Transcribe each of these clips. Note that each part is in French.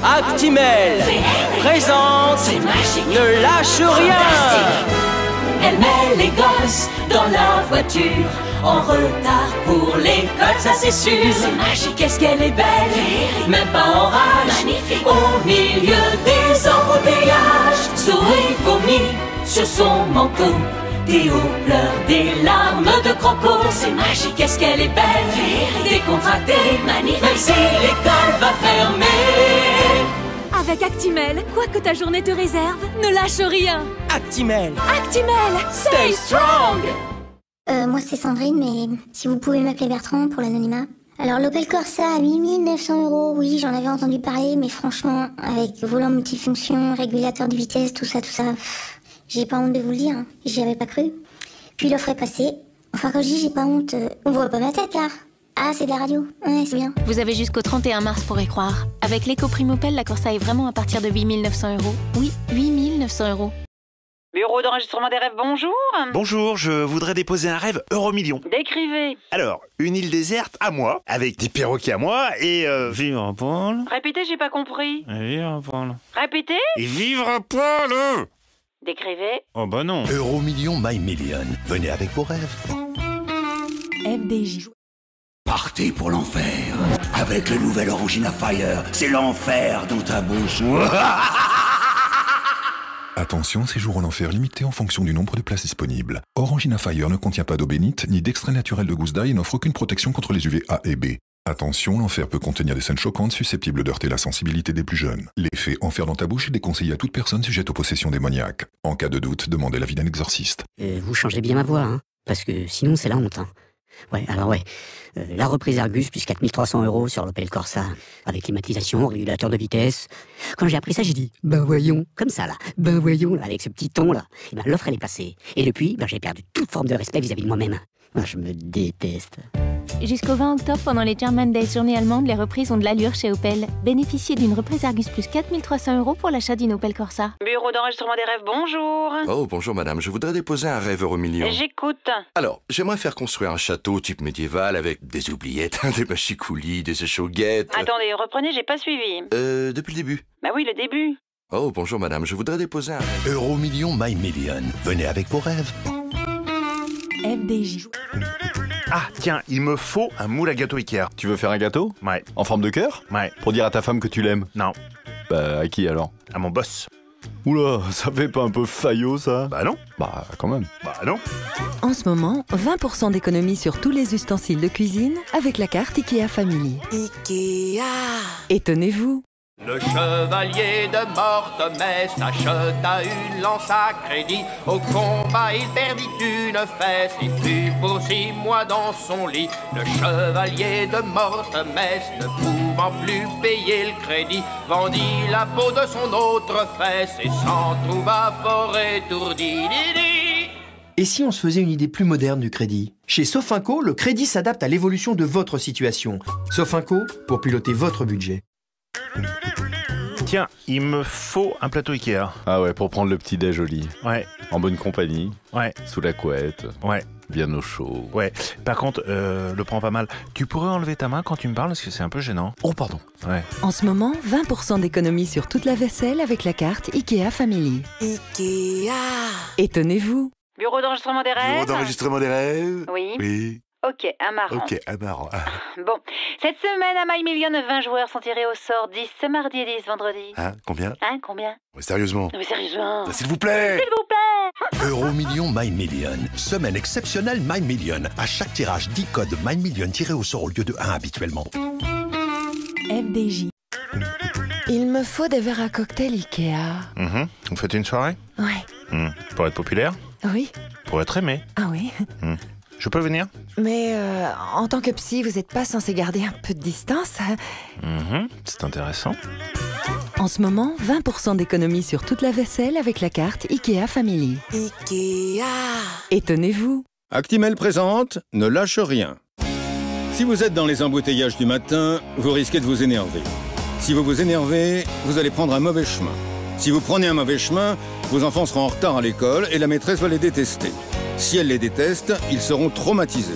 Actimel présente Ne lâche rien. Elle met les gosses dans la voiture, en retard pour l'école, ça c'est sûr. C'est magique, qu'est-ce qu'elle est belle, même pas en rage. Magnifique. Au milieu des embouteillages, sourit vomit sur son manteau. Théo pleure des larmes de croco. C'est magique, qu'est-ce qu'elle est belle, décontractée, magnifique. Même si l'école va fermer. Avec Actimel, quoi que ta journée te réserve, ne lâche rien. Actimel. Actimel, stay strong. Moi c'est Sandrine, mais si vous pouvez m'appeler Bertrand pour l'anonymat. Alors l'Opel Corsa à 8 900 €, oui j'en avais entendu parler, mais franchement, avec volant multifonction, régulateur de vitesse, tout ça, j'ai pas honte de vous le dire, hein. J'y avais pas cru. Puis l'offre est passée. Enfin quand je dis j'ai pas honte, on voit pas ma tête car... Ah, c'est de la radio. Ouais, c'est bien. Vous avez jusqu'au 31 mars pour y croire. Avec l'éco-prime Opel, la Corsa est vraiment à partir de 8 900 €. Oui, 8 900 €. Bureau d'enregistrement des rêves, bonjour. Bonjour, je voudrais déposer un rêve Euromillion. Décrivez. Alors, une île déserte à moi, avec des perroquets à moi, et vivre à poil. Répétez, j'ai pas compris. Vivre à poil. Répétez. Et vivre à poil. Décrivez. Oh bah non. Euromillion My Million. Venez avec vos rêves. FDJ. Partez pour l'enfer. Avec le nouvel Orangina Fire, c'est l'enfer dans ta bouche. Attention, séjour en enfer limité en fonction du nombre de places disponibles. Orangina Fire ne contient pas d'eau bénite ni d'extrait naturel de gousse d'ail et n'offre aucune protection contre les UV A et B. Attention, l'enfer peut contenir des scènes choquantes susceptibles d'heurter la sensibilité des plus jeunes. L'effet enfer dans ta bouche est déconseillé à toute personne sujette aux possessions démoniaques. En cas de doute, demandez l'avis d'un exorciste. Vous changez bien ma voix, hein, parce que sinon c'est la honte. Hein. Ouais, alors ouais, la reprise Argus plus 4 300 € sur l'Opel Corsa, avec climatisation, régulateur de vitesse. Quand j'ai appris ça, j'ai dit, ben voyons, comme ça là, ben voyons, là, avec ce petit ton là. Et ben l'offre elle est passée. Et depuis, ben j'ai perdu toute forme de respect vis-à-vis de moi-même. Moi, je me déteste. Jusqu'au 20 octobre, pendant les German Days journée allemande, les reprises ont de l'allure chez Opel. Bénéficiez d'une reprise Argus plus 4 300 € pour l'achat d'une Opel Corsa. Bureau d'enregistrement des rêves, bonjour. Oh, bonjour madame, je voudrais déposer un rêve Euromillion. J'écoute. Alors, j'aimerais faire construire un château type médiéval avec des oubliettes, des machicoulis, des échauguettes. Attendez, reprenez, j'ai pas suivi. Depuis le début. Bah oui, le début. Oh, bonjour madame, je voudrais déposer un rêve. Euromillion My Million. Venez avec vos rêves. FDJ. Ah, tiens, il me faut un moule à gâteau Ikea. Tu veux faire un gâteau? Ouais. En forme de cœur? Ouais. Pour dire à ta femme que tu l'aimes? Non. Bah, à qui alors? À mon boss. Oula, ça fait pas un peu faillot ça? Bah non. Bah, quand même. Bah non. En ce moment, 20% d'économie sur tous les ustensiles de cuisine avec la carte Ikea Family. Ikea. Étonnez-vous. Le chevalier de Mortemais acheta une lance à crédit. Au combat, il perdit une fesse et fut pour 6 mois dans son lit. Le chevalier de Mortemais, ne pouvant plus payer le crédit, vendit la peau de son autre fesse et s'en trouva fort étourdi. Et si on se faisait une idée plus moderne du crédit? Chez Sofinco, le crédit s'adapte à l'évolution de votre situation. Sofinco, pour piloter votre budget. Tiens, il me faut un plateau Ikea. Ah ouais, pour prendre le petit déj au lit. Ouais. En bonne compagnie. Ouais. Sous la couette. Ouais. Bien au chaud. Ouais. Par contre, le prends pas mal. Tu pourrais enlever ta main quand tu me parles parce que c'est un peu gênant. Oh, pardon. Ouais. En ce moment, 20% d'économie sur toute la vaisselle avec la carte Ikea Family. Ikea. Étonnez-vous. Bureau d'enregistrement des rêves. Bureau d'enregistrement des rêves? Oui. Oui. Ok, un marrant. Ok, un marrant. Bon, cette semaine à My Million, 20 joueurs sont tirés au sort, 10 ce mardi et 10 vendredi. Hein, combien? Hein, combien? Ouais, sérieusement. Mais sérieusement. S'il vous plaît. S'il vous plaît. Euromillion My Million. Semaine exceptionnelle My Million. À chaque tirage, 10 codes My Million tirés au sort au lieu de 1 habituellement. FDJ. Il me faut des verres à cocktail Ikea. Vous faites une soirée? Ouais. Pour être populaire? Oui. Pour être aimé? Ah oui. Je peux venir? Mais en tant que psy, vous n'êtes pas censé garder un peu de distance? C'est intéressant. En ce moment, 20% d'économie sur toute la vaisselle avec la carte Ikea Family. Ikea. Étonnez-vous. Actimel présente Ne lâche rien. Si vous êtes dans les embouteillages du matin, vous risquez de vous énerver. Si vous vous énervez, vous allez prendre un mauvais chemin. Si vous prenez un mauvais chemin, vos enfants seront en retard à l'école et la maîtresse va les détester. Si elle les déteste, ils seront traumatisés.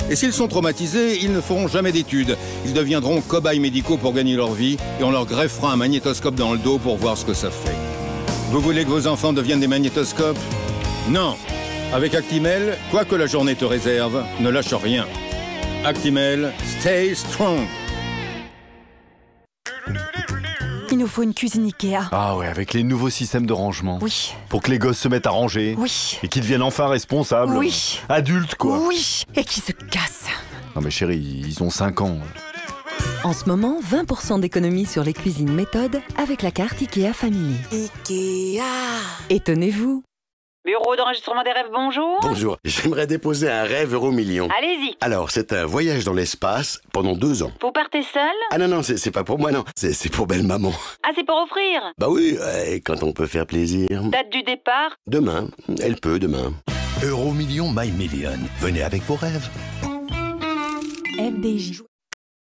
Et s'ils sont traumatisés, ils ne feront jamais d'études. Ils deviendront cobayes médicaux pour gagner leur vie et on leur greffera un magnétoscope dans le dos pour voir ce que ça fait. Vous voulez que vos enfants deviennent des magnétoscopes? Non. Avec Actimel, quoi que la journée te réserve, ne lâche rien. Actimel, stay strong. Il nous faut une cuisine Ikea. Ah ouais, avec les nouveaux systèmes de rangement. Oui. Pour que les gosses se mettent à ranger. Oui. Et qu'ils deviennent enfin responsables. Oui. Adultes, quoi. Oui. Et qui se cassent. Non mais chérie, ils ont 5 ans. En ce moment, 20% d'économie sur les cuisines méthode avec la carte Ikea Family. Ikea. Étonnez-vous. Bureau d'enregistrement des rêves, bonjour. Bonjour, j'aimerais déposer un rêve Euromillion. Allez-y. Alors, c'est un voyage dans l'espace pendant 2 ans. Vous partez seul? Ah non, c'est pas pour moi, non. C'est pour belle maman. Ah, c'est pour offrir? Bah oui, quand on peut faire plaisir. Date du départ? Demain, elle peut demain. Euromillion My Million. Venez avec vos rêves. FDJ.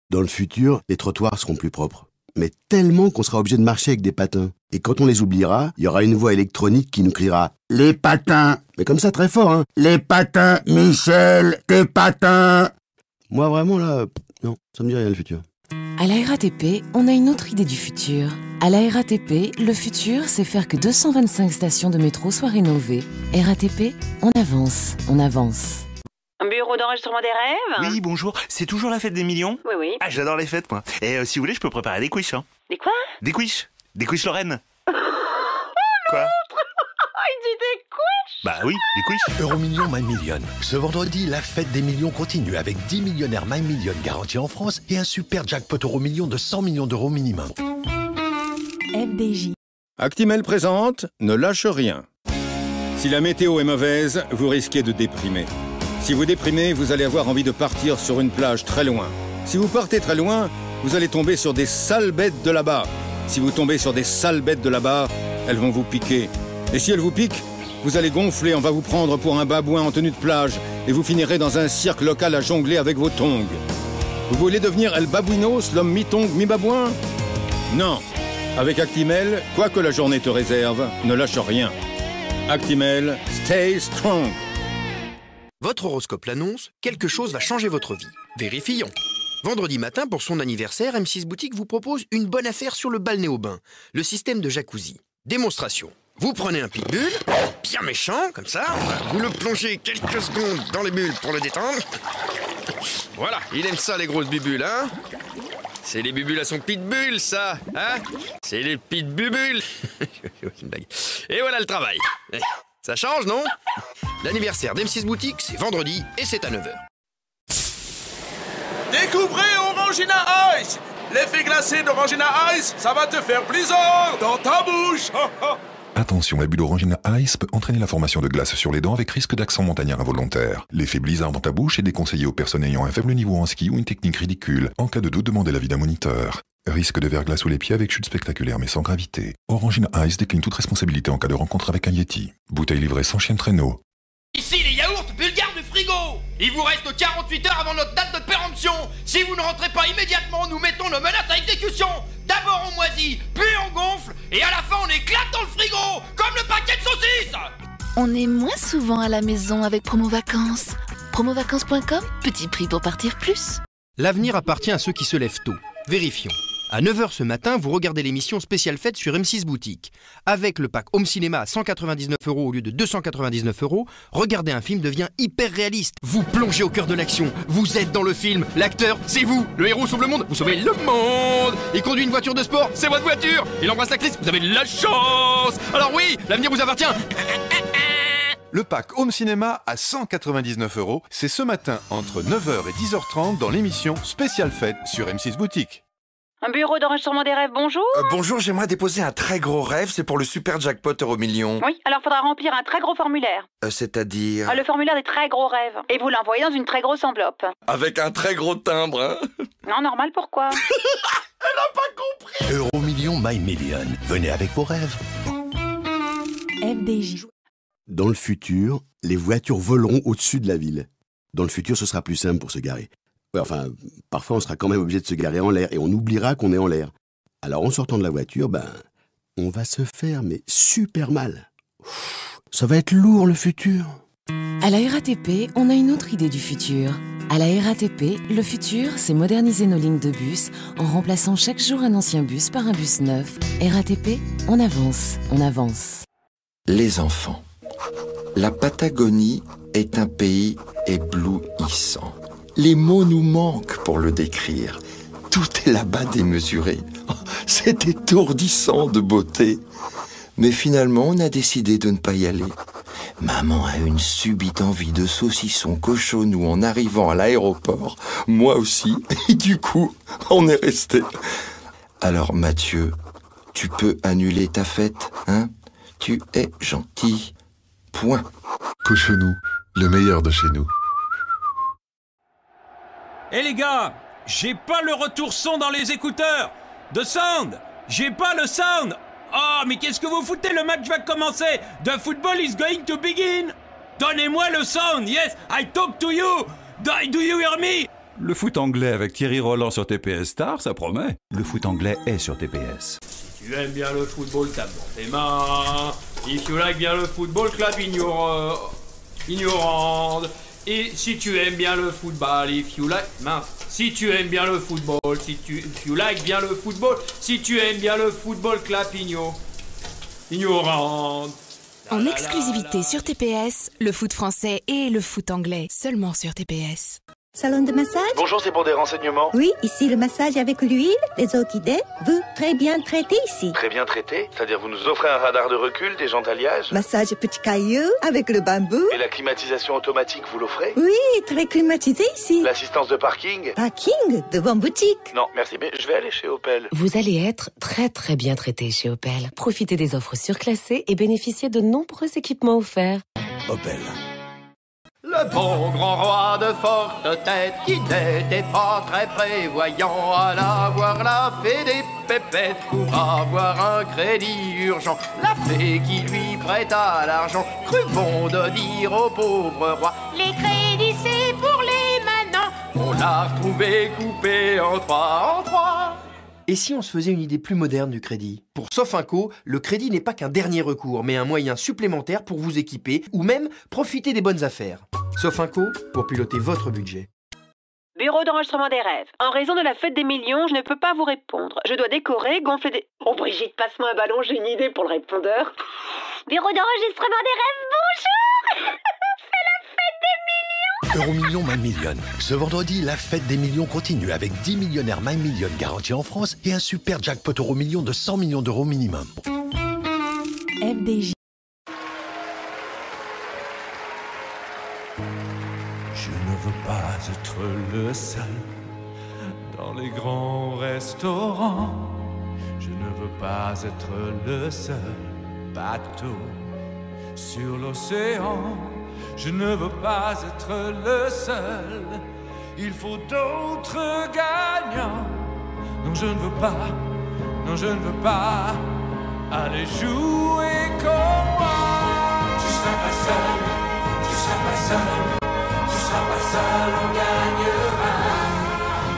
Dans le futur, les trottoirs seront plus propres. Mais tellement qu'on sera obligé de marcher avec des patins. Et quand on les oubliera, il y aura une voix électronique qui nous criera « Les patins !» Mais comme ça, très fort, hein. « Les patins, Michel, tes patins !» Moi, vraiment, là, non, ça me dit rien, le futur. À la RATP, on a une autre idée du futur. À la RATP, le futur, c'est faire que 225 stations de métro soient rénovées. RATP, on avance, on avance. Bureau d'enregistrement des rêves? Oui, bonjour. C'est toujours la fête des millions? Oui, oui. Ah, j'adore les fêtes, moi. Et si vous voulez, je peux préparer des quiches, hein. Des quoi? Des quiches. Des quiches Lorraine. Quoi? Il dit des quiches? Bah oui, des quiches. Euromillion My Million. Ce vendredi, la fête des millions continue avec 10 millionnaires My Million garantis en France et un super jackpot Euromillion de 100 millions d'euros minimum. FDJ. Actimel présente, ne lâche rien. Si la météo est mauvaise, vous risquez de déprimer. Si vous déprimez, vous allez avoir envie de partir sur une plage très loin. Si vous partez très loin, vous allez tomber sur des sales bêtes de là-bas. Si vous tombez sur des sales bêtes de là-bas, elles vont vous piquer. Et si elles vous piquent, vous allez gonfler, on va vous prendre pour un babouin en tenue de plage et vous finirez dans un cirque local à jongler avec vos tongs. Vous voulez devenir El Babouinos, l'homme mi-tong, mi-babouin? Non. Avec Actimel, quoi que la journée te réserve, ne lâche rien. Actimel, stay strong. Votre horoscope l'annonce, quelque chose va changer votre vie. Vérifions. Vendredi matin, pour son anniversaire, M6 Boutique vous propose une bonne affaire sur le balnéo-bain, le système de jacuzzi. Démonstration. Vous prenez un pitbull, bien méchant, comme ça, vous le plongez quelques secondes dans les bulles pour le détendre. Voilà, il aime ça les grosses bubules, hein? C'est les bubules à son pitbull, ça, hein? C'est les pitbubules. C'est une blague. Et voilà le travail. Ça change, non? L'anniversaire d'M6 Boutique, c'est vendredi et c'est à 9h. Découvrez Orangina Ice! L'effet glacé d'Orangina Ice, ça va te faire plaisir dans ta bouche! Attention, l'abus d'Orangina Ice peut entraîner la formation de glace sur les dents avec risque d'accent montagnard involontaire. L'effet blizzard dans ta bouche est déconseillé aux personnes ayant un faible niveau en ski ou une technique ridicule. En cas de doute, demandez l'avis d'un moniteur. Risque de verglas sous les pieds avec chute spectaculaire mais sans gravité. Orangina Ice décline toute responsabilité en cas de rencontre avec un Yeti. Bouteille livrée sans chien de traîneau. Ici les yaourts bulgares du frigo. Il vous reste 48 heures avant notre date de péremption. Si vous ne rentrez pas immédiatement, nous mettons nos menaces à exécution. D'abord on moisit, puis on gonfle, et à la fin on éclate dans le frigo, comme le paquet de saucisses. On est moins souvent à la maison avec Promo Vacances. Promovacances.com, petit prix pour partir plus. L'avenir appartient à ceux qui se lèvent tôt. Vérifions. À 9h ce matin, vous regardez l'émission spéciale fête sur M6 Boutique. Avec le pack Home Cinéma à 199 € au lieu de 299 €, regarder un film devient hyper réaliste. Vous plongez au cœur de l'action, vous êtes dans le film, l'acteur, c'est vous. Le héros sauve le monde, vous sauvez le monde. Il conduit une voiture de sport, c'est votre voiture. Il embrasse l'actrice, vous avez de la chance. Alors oui, l'avenir vous appartient. Le pack Home Cinéma à 199 €, c'est ce matin entre 9h et 10h30 dans l'émission spéciale fête sur M6 Boutique. Un bureau d'enregistrement des rêves, bonjour. Bonjour, j'aimerais déposer un très gros rêve, c'est pour le super jackpot Euromillion. Oui, alors faudra remplir un très gros formulaire. C'est-à-dire... Le formulaire des très gros rêves. Et vous l'envoyez dans une très grosse enveloppe. Avec un très gros timbre, hein? Non, normal, pourquoi? Elle a pas compris. Euromillion My Million. Venez avec vos rêves. FDJ. Dans le futur, les voitures voleront au-dessus de la ville. Dans le futur, ce sera plus simple pour se garer. Ouais, enfin, parfois on sera quand même obligé de se garer en l'air et on oubliera qu'on est en l'air. Alors en sortant de la voiture, on va se faire mais super mal. Ça va être lourd le futur. À la RATP, on a une autre idée du futur. À la RATP, le futur, c'est moderniser nos lignes de bus en remplaçant chaque jour un ancien bus par un bus neuf. RATP, on avance, on avance. Les enfants. La Patagonie est un pays éblouissant. Les mots nous manquent pour le décrire. Tout est là-bas démesuré. C'est étourdissant de beauté. Mais finalement, on a décidé de ne pas y aller. Maman a une subite envie de saucisson cochonou en arrivant à l'aéroport. Moi aussi. Et du coup, on est resté. Alors Mathieu, tu peux annuler ta fête, hein? Tu es gentil. Point. Cochonou, le meilleur de chez nous. Eh les gars, j'ai pas le retour son dans les écouteurs. De sound, j'ai pas le sound. Oh, mais qu'est-ce que vous foutez? Le match va commencer. The football is going to begin. Donnez-moi le sound. Yes, I talk to you. Do you hear me? Le foot anglais avec Thierry Roland sur TPS Star, ça promet. Le foot anglais est sur TPS. Si tu aimes bien le football, tape dans tes mains. If you like bien le football, clap in your hand. Et si tu aimes bien le football, if you like... Mince. Si tu aimes bien le football, if you like bien le football, si tu aimes bien le football, clap in your hand. En exclusivité sur TPS, le foot français et le foot anglais, seulement sur TPS. Salon de massage? Bonjour, c'est pour des renseignements. Oui, ici le massage avec l'huile, les orchidées, vous très bien traité ici. Très bien traité? C'est-à-dire vous nous offrez un radar de recul, des jantes alliages? Massage petit caillou avec le bambou. Et la climatisation automatique, vous l'offrez? Oui, très climatisé ici. L'assistance de parking? Parking devant boutique. Non, merci, mais je vais aller chez Opel. Vous allez être très bien traité chez Opel. Profitez des offres surclassées et bénéficiez de nombreux équipements offerts. Opel. Le bon grand roi de forte tête qui n'était pas très prévoyant alla voir la fée des pépettes pour avoir un crédit urgent. La fée qui lui prêta l'argent crut bon de dire au pauvre roi: les crédits c'est pour les manants. On l'a retrouvé coupé en trois. Et si on se faisait une idée plus moderne du crédit? Pour Sofinco, le crédit n'est pas qu'un dernier recours, mais un moyen supplémentaire pour vous équiper ou même profiter des bonnes affaires. Sofinco, pour piloter votre budget. Bureau d'enregistrement des rêves. En raison de la fête des millions, je ne peux pas vous répondre. Je dois décorer, gonfler des... Oh Brigitte, passe-moi un ballon, j'ai une idée pour le répondeur. Bureau d'enregistrement des rêves, bonjour. C'est la fête des millions. Euromillions My Million. Ce vendredi, la fête des millions continue avec 10 millionnaires My Million garantis en France et un super jackpot Euromillions de 100 millions d'euros minimum. FDJ. Je ne veux pas être le seul dans les grands restaurants. Je ne veux pas être le seul bateau sur l'océan. Je ne veux pas être le seul. Il faut d'autres gagnants. Non, je ne veux pas. Non, je ne veux pas. Allez jouer comme moi. Tu seras pas seul. Tu seras pas seul. Tu seras pas seul, on gagnera.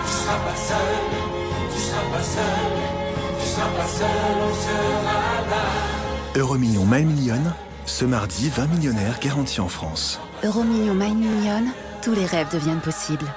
Tu seras pas seul, tu seras pas seul, tu seras pas seul, on sera là. Euromillions My Million, ce mardi 20 millionnaires garantis en France. Euromillions My Million, tous les rêves deviennent possibles.